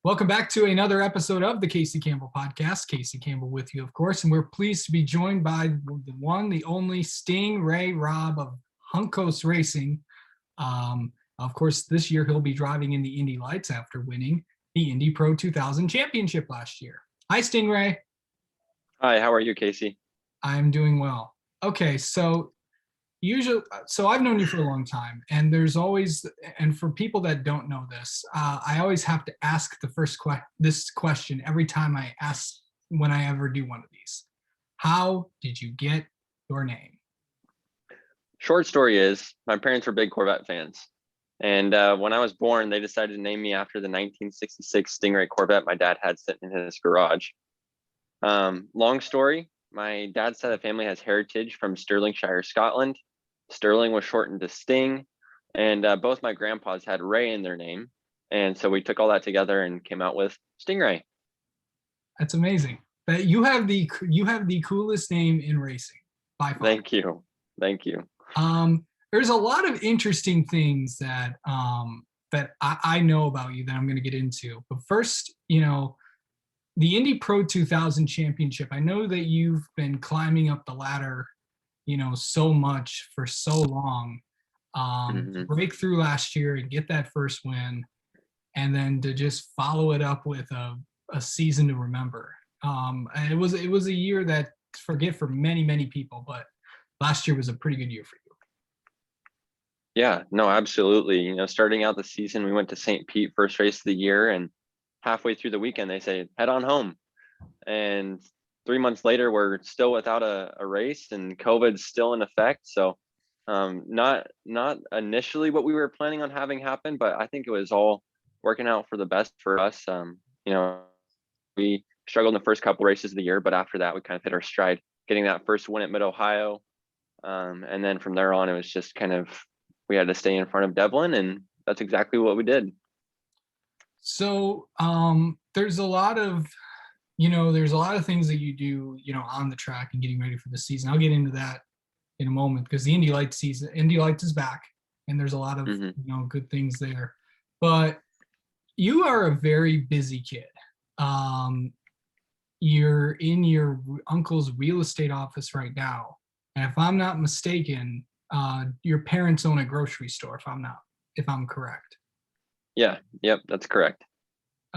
Welcome back to another episode of the Casey Campbell Podcast. Casey Campbell with you, of course, and we're pleased to be joined by the one, the only Ray Robb of Juncos Racing. Of course, this year he'll be driving in the Indy Lights after winning the Indy Pro 2000 Championship last year. Hi, Stingray. Hi, how are you, Casey? I'm doing well. Okay, so I've known you for a long time, and there's always, and for people that don't know this, I always have to ask this question every time I ask when I ever do one of these. How did you get your name? Short story is, my parents were big Corvette fans. And when I was born, they decided to name me after the 1966 Stingray Corvette my dad had sitting in his garage. Long story, my dad's side of the family has heritage from Stirlingshire, Scotland. Sterling was shortened to Sting, and both my grandpas had Ray in their name. And so we took all that together and came out with Stingray. That's amazing. But you have the coolest name in racing by far. Thank you. There's a lot of interesting things that I know about you that I'm going to get into. But first, the Indy Pro 2000 Championship. I know that you've been climbing up the ladder, so much for so long. To break through last year and get that first win, and then to just follow it up with a season to remember. And it was a year that forget for many people, but last year was a pretty good year for you. Yeah, no, absolutely. Starting out the season, we went to St. Pete, first race of the year, and halfway through the weekend, they say, head on home. And 3 months later, we're still without a race, and COVID's still in effect. So not initially what we were planning on having happen, but I think it was all working out for the best for us. We struggled in the first couple races of the year, but after that, we kind of hit our stride, getting that first win at Mid-Ohio. And then from there on, it was just kind of, we had to stay in front of Devlin, and that's exactly what we did. So there's a lot of things that you do, on the track and getting ready for the season. I'll get into that in a moment because the Indy Lights is back, and there's a lot of good things there. But you are a very busy kid. You're in your uncle's real estate office right now, and if I'm not mistaken, your parents own a grocery store. If I'm correct. Yeah. Yep. That's correct.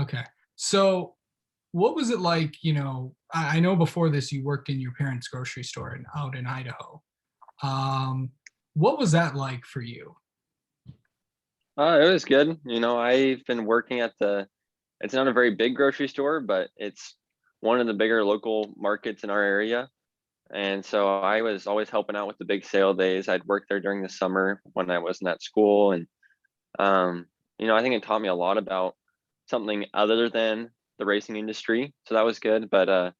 Okay. So what was it like, I know before this you worked in your parents' grocery store out in Idaho. What was that like for you? It was good. I've been working at it's not a very big grocery store, but it's one of the bigger local markets in our area. And so I was always helping out with the big sale days. I'd work there during the summer when I wasn't at school. And, I think it taught me a lot about something other than the racing industry. So that was good. But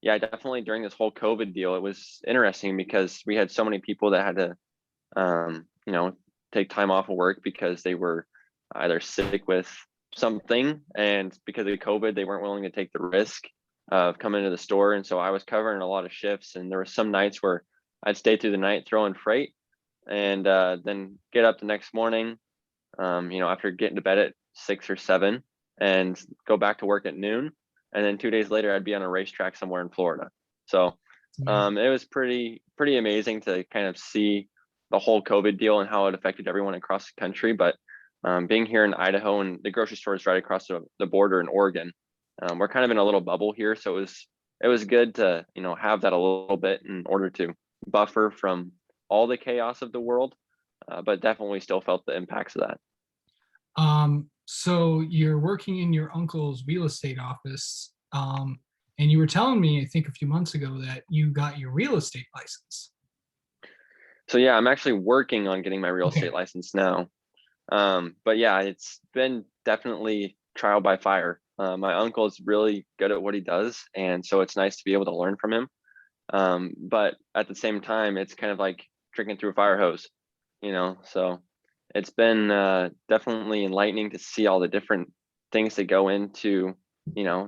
yeah, definitely during this whole COVID deal, it was interesting because we had so many people that had to, take time off of work because they were either sick with something, and because of COVID, they weren't willing to take the risk of coming to the store. And so I was covering a lot of shifts, and there were some nights where I'd stay through the night throwing freight and then get up the next morning, after getting to bed at 6 or 7 and go back to work at noon. And then 2 days later, I'd be on a racetrack somewhere in Florida. So it was pretty amazing to kind of see the whole COVID deal and how it affected everyone across the country. But being here in Idaho, and the grocery store is right across the border in Oregon, we're kind of in a little bubble here. So it was good to, have that a little bit in order to buffer from all the chaos of the world, but definitely still felt the impacts of that. So you're working in your uncle's real estate office, and you were telling me, I think a few months ago, that you got your real estate license. So yeah, I'm actually working on getting my real estate license now. But yeah, it's been definitely trial by fire. My uncle is really good at what he does, and so it's nice to be able to learn from him. But at the same time, it's kind of like drinking through a fire hose, so it's been definitely enlightening to see all the different things that go into,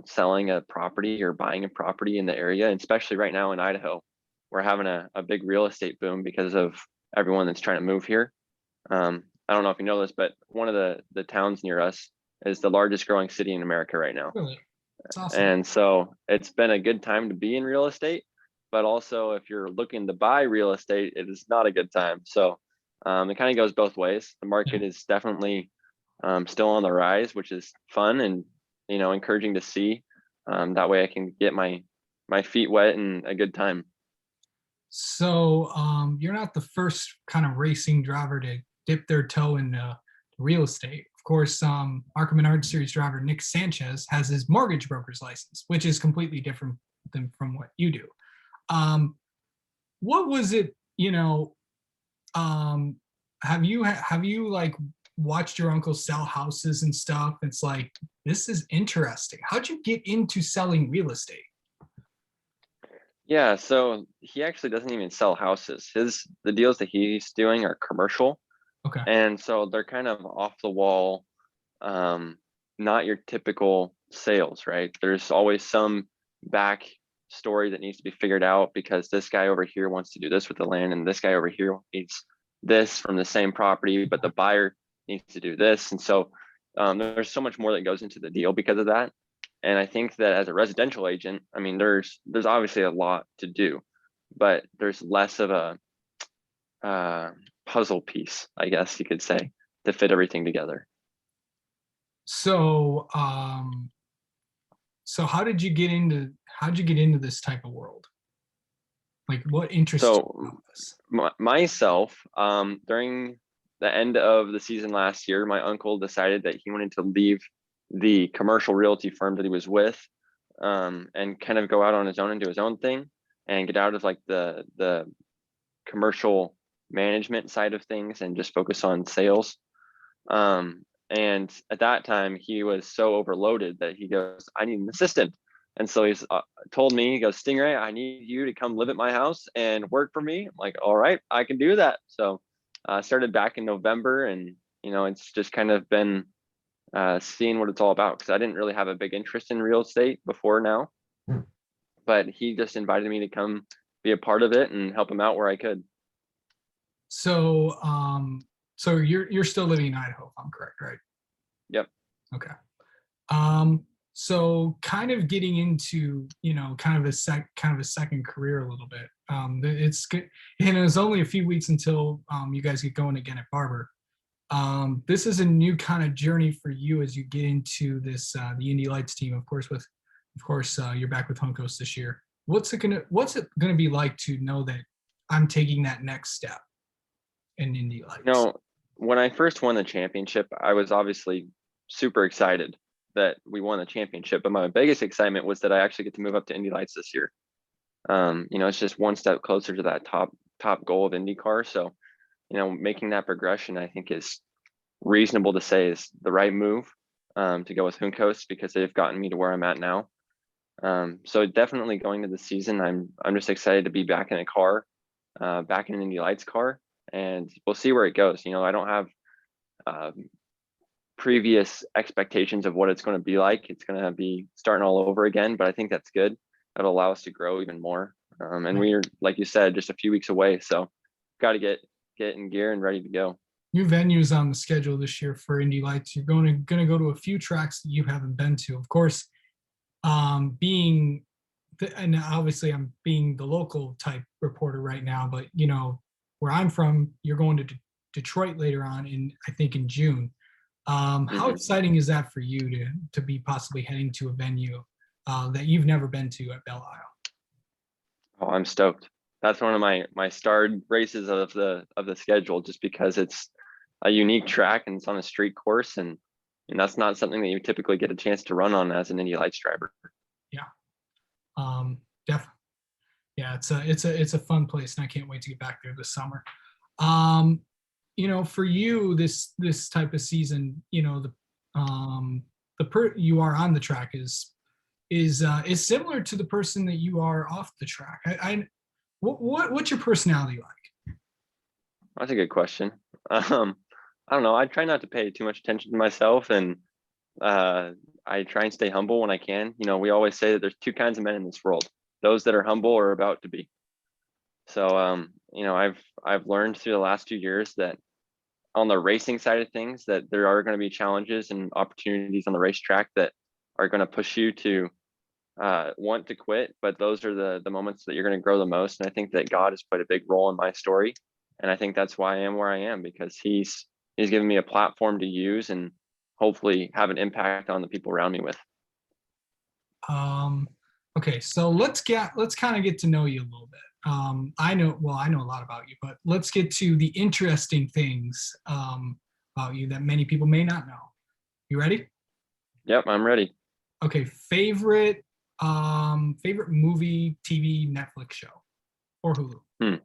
selling a property or buying a property in the area, and especially right now in Idaho. We're having a big real estate boom because of everyone that's trying to move here. I don't know if you know this, but one of the towns near us is the largest growing city in America right now. Really, it's awesome. And so it's been a good time to be in real estate, but also if you're looking to buy real estate, it is not a good time. So it kind of goes both ways. The Yeah. market is definitely still on the rise, which is fun and, encouraging to see. That way I can get my feet wet and a good time. So you're not the first kind of racing driver to dip their toe in real estate. Of course, Arca Menard Series driver Nick Sanchez has his mortgage broker's license, which is completely different than from what you do. What was it? Um, have you like watched your uncle sell houses and stuff? It's like, this is interesting. How'd you get into selling real estate? Yeah, so he actually doesn't even sell houses. The deals that he's doing are commercial, Okay. and so they're kind of off the wall, um, not your typical sales, right? There's always some back story that needs to be figured out because this guy over here wants to do this with the land, and this guy over here needs this from the same property, but the buyer needs to do this. And so there's so much more that goes into the deal because of that. And I think that as a residential agent, I mean, there's obviously a lot to do, but there's less of a puzzle piece, I guess you could say, to fit everything together. So, so how'd you get into this type of world? Like, what interests you So about this? myself, during the end of the season last year, my uncle decided that he wanted to leave the commercial realty firm that he was with, and kind of go out on his own and do his own thing and get out of like the commercial management side of things and just focus on sales. And at that time, he was so overloaded that he goes, I need an assistant. And so he's told me, he goes, Stingray, I need you to come live at my house and work for me. I'm like, all right, I can do that. So I started back in November, and it's just kind of been seeing what it's all about, because I didn't really have a big interest in real estate before now, but he just invited me to come be a part of it and help him out where I could. So, so you're still living in Idaho, if I'm correct, right? Yep. Okay. So kind of getting into, kind of a second career a little bit. It's good, and it was only a few weeks until you guys get going again at Barber. This is a new kind of journey for you as you get into this the Indy Lights team, of course. You're back with Juncos this year. What's it gonna be like to know that I'm taking that next step in Indy Lights? When I first won the championship, I was obviously super excited that we won the championship, but my biggest excitement was that I actually get to move up to Indy Lights this year. It's just one step closer to that top goal of IndyCar. So, making that progression, I think, is reasonable to say is the right move, to go with Juncos, because they've gotten me to where I'm at now. So definitely going to the season, I'm just excited to be back in a car, back in an Indy Lights car, and we'll see where it goes. I don't have previous expectations of what it's going to be like. It's going to be starting all over again, but I think that's good. That'll allow us to grow even more. And we're, like you said, just a few weeks away, so got to get in gear and ready to go. New venues on the schedule this year for Indy Lights. You're going to go to a few tracks that you haven't been to. Of course, and obviously I'm being the local type reporter right now, but where I'm from, you're going to Detroit later on I think in June. How exciting is that for you to be possibly heading to a venue that you've never been to at Belle Isle? Oh, I'm stoked. That's one of my starred races of the schedule, just because it's a unique track and it's on a street course, and that's not something that you typically get a chance to run on as an Indy Lights driver. Yeah, definitely. Yeah, it's a fun place, and I can't wait to get back there this summer. For you, this type of season, you are on the track is similar to the person that you are off the track. What's your personality like? That's a good question. I don't know. I try not to pay too much attention to myself, and I try and stay humble when I can. We always say that there's two kinds of men in this world: those that are humble or about to be. So, I've learned through the last 2 years that on the racing side of things, that there are going to be challenges and opportunities on the racetrack that are going to push you to want to quit, but those are the moments that you're going to grow the most. And I think that God has played a big role in my story, and I think that's why I am where I am, because he's given me a platform to use and hopefully have an impact on the people around me with. Okay, so let's kind of get to know you a little bit. I know a lot about you, but let's get to the interesting things about you that many people may not know. You ready? Yep, I'm ready. Okay, favorite movie, TV, Netflix show, or Hulu?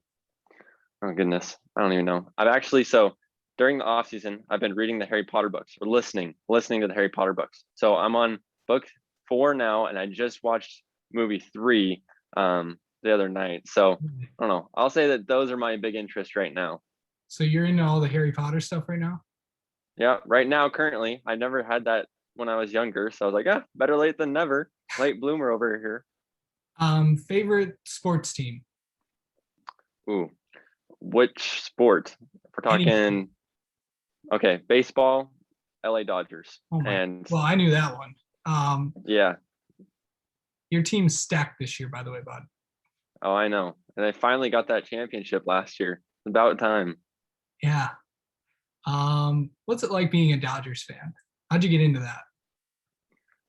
Oh goodness, I don't even know. I've actually, so during the off season, I've been reading the Harry Potter books, or listening to the Harry Potter books. So I'm on book 4 now, and I just watched movie 3 the other night. So I don't know. I'll say that those are my big interest right now. So you're into all the Harry Potter stuff right now? Yeah, right now, currently, I never had that when I was younger. So I was like, better late than never. Late bloomer over here. Favorite sports team? Ooh, which sport? If we're Any sport. talking, okay, baseball, LA Dodgers. Oh my. And Well, I knew that one. yeah. Your team's stacked this year, by the way, bud. Oh, I know. And I finally got that championship last year. About time. Yeah. What's it like being a Dodgers fan? How'd you get into that?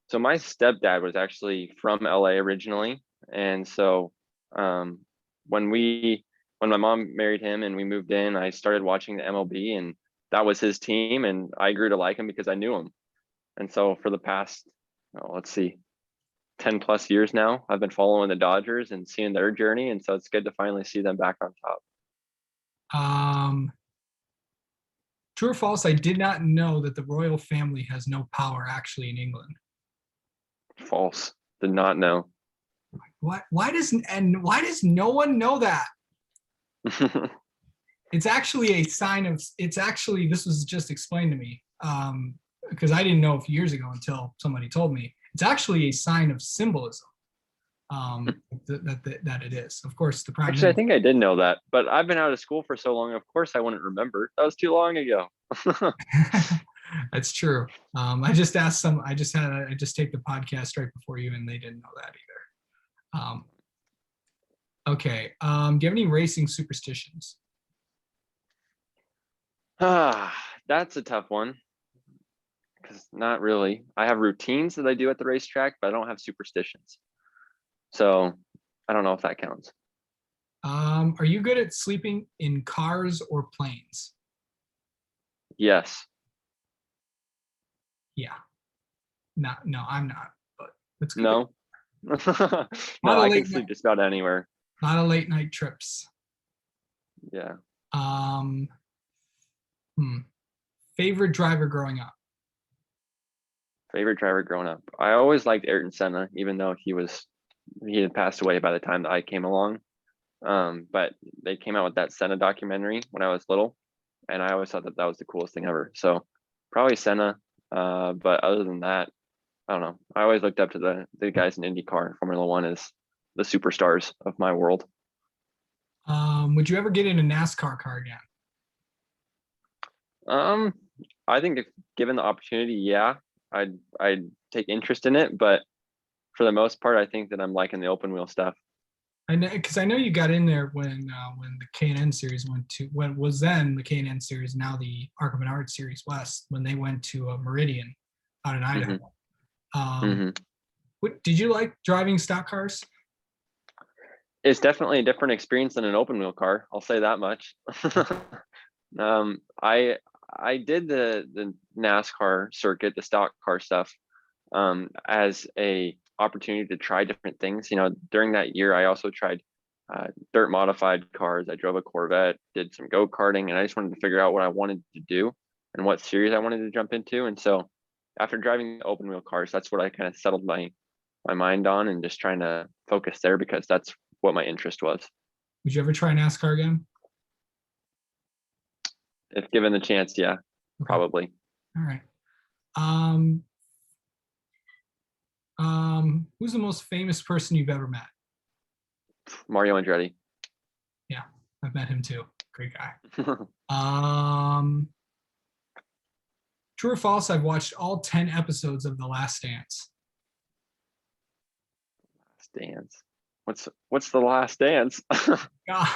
So my stepdad was actually from LA originally. And so um, when my mom married him and we moved in, I started watching the MLB, and that was his team. And I grew to like him because I knew him. And so for the past, let's see, 10 plus years now, I've been following the Dodgers and seeing their journey. And so it's good to finally see them back on top. True or false? I did not know that the royal family has no power actually in England. False. Did not know. Why does no one know that? It's actually a sign of. It's actually, this was just explained to me because I didn't know a few years ago until somebody told me. It's actually a sign of symbolism that it is. Of course, the prime Actually, I minister. think I did know that, but I've been out of school for so long. Of course, I wouldn't remember. That was too long ago. That's true. I just asked some. I just taped the podcast right before you, and they didn't know that either. Okay. Do you have any racing superstitions? That's a tough one, because not really. I have routines that I do at the racetrack, but I don't have superstitions. So I don't know if that counts. Are you good at sleeping in cars or planes? Yes. Yeah. No, I'm not, but that's good. No. No, Not a I can late sleep night, just about anywhere. not a late night trips. Yeah. Um, Favorite driver growing up? Favorite driver growing up. I always liked Ayrton Senna, even though he had passed away by the time that I came along. But they came out with that Senna documentary when I was little, and I always thought that was the coolest thing ever. So probably Senna. But other than that, I don't know. I always looked up to the guys in IndyCar and Formula One as the superstars of my world. Would you ever get in a NASCAR car again? I think if given the opportunity, yeah, I'd take interest in it. But for the most part, I think that I'm liking the open wheel stuff. I know, because I know you got in there when the K&N series when was then the K&N series, now the Arc of an Art Series West, when they went to Meridian out in Idaho. What did you like driving stock cars? It's definitely a different experience than an open wheel car. I'll say that much. I did the NASCAR circuit, the stock car stuff, as a opportunity to try different things. During that year, I also tried dirt modified cars. I drove a Corvette, did some go-karting, and I just wanted to figure out what I wanted to do and what series I wanted to jump into. And so after driving the open wheel cars, that's what I kind of settled my mind on, and just trying to focus there because that's what my interest was. Would you ever try NASCAR again? If given the chance, yeah, probably. All right. Who's the most famous person you've ever met? Mario Andretti. Yeah, I've met him too. Great guy. True or false? I've watched all 10 episodes of The Last Dance. Last Dance. What's the Last Dance? God.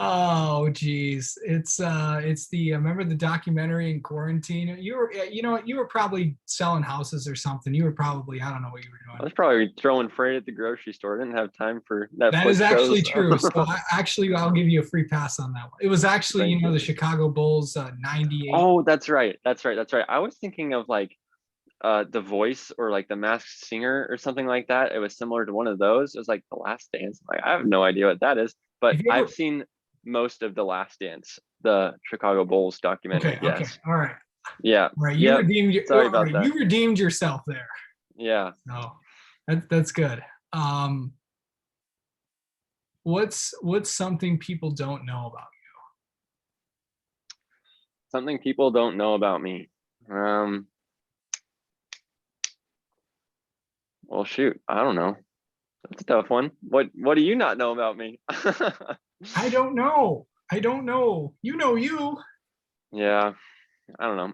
Oh, geez. It's the remember the documentary in quarantine? You were, you know what? You were probably selling houses or something. You were probably, I don't know what you were I doing. was probably throwing freight at the grocery store. I didn't have time for That is Netflix actually shows. true. So I'll give you a free pass on that one. It was actually, Thank the you. Chicago Bulls 98. Oh, that's right. That's right. That's right. I was thinking of like The Voice or like The Masked Singer or something like that. It was similar to one of those. It was like The Last Dance. Like I have no idea what that is, but Have you I've ever? seen most of The Last Dance, the Chicago Bulls documentary. Okay, okay, Yes. all right, Yeah. all right. You Yep. redeemed your, Sorry all about right, that. you redeemed yourself there. Yeah. So that's good. What's something people don't know about Something people don't know about me. Well, shoot. I don't know. That's a tough one. What do you not know about me? you? I don't know. I don't know. You know you. Yeah, I don't know.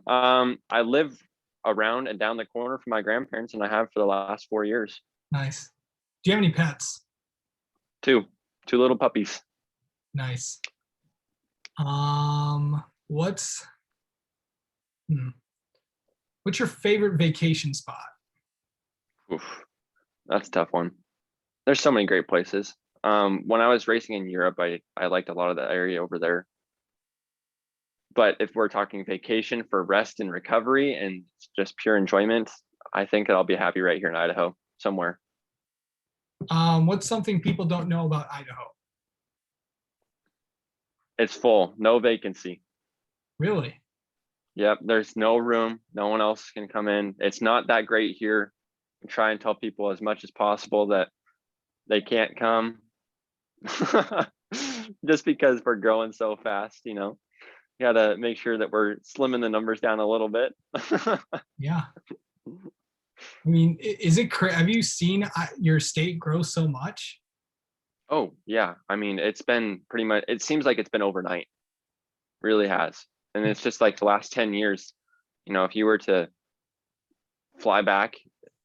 I live around and down the corner from my grandparents, and I have for the last 4 years. Nice. Do you have any pets? Two, two little puppies. Nice. What's hmm, what's your favorite vacation spot? Oof, that's a tough one. There's so many great places. When I was racing in Europe, I liked a lot of the area over there. But if we're talking vacation for rest and recovery and just pure enjoyment, I think that I'll be happy right here in Idaho somewhere. What's something people don't know about Idaho? It's full, no vacancy. Really? Yep, there's no room. No one else can come in. It's not that great here. I try and tell people as much as possible that they can't come just because we're growing so fast, You gotta make sure that we're slimming the numbers down a little bit. Yeah. I mean, is it have you seen your state grow so much? Oh, yeah. I mean, it's been pretty much, it seems like it's been overnight. Really has. And it's just like the last 10 years, if you were to fly back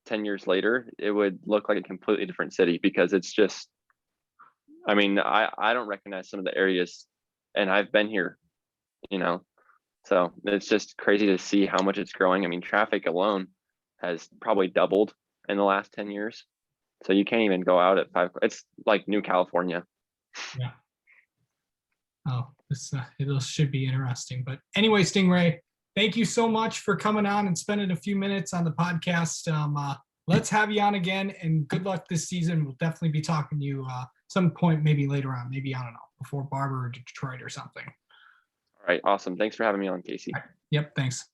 10 years later, it would look like a completely different city because it's just, I mean, I don't recognize some of the areas and I've been here, you know, so it's just crazy to see how much it's growing. I mean, traffic alone has probably doubled in the last 10 years. So you can't even go out at 5. It's like New California. Yeah. Oh, this it should be interesting. But anyway, Stingray, thank you so much for coming on and spending a few minutes on the podcast. Let's have you on again, and good luck this season. We'll definitely be talking to you some point, maybe later on, maybe I don't know, before Barber or Detroit or something. All right, awesome. Thanks for having me on, Casey. Yep, thanks.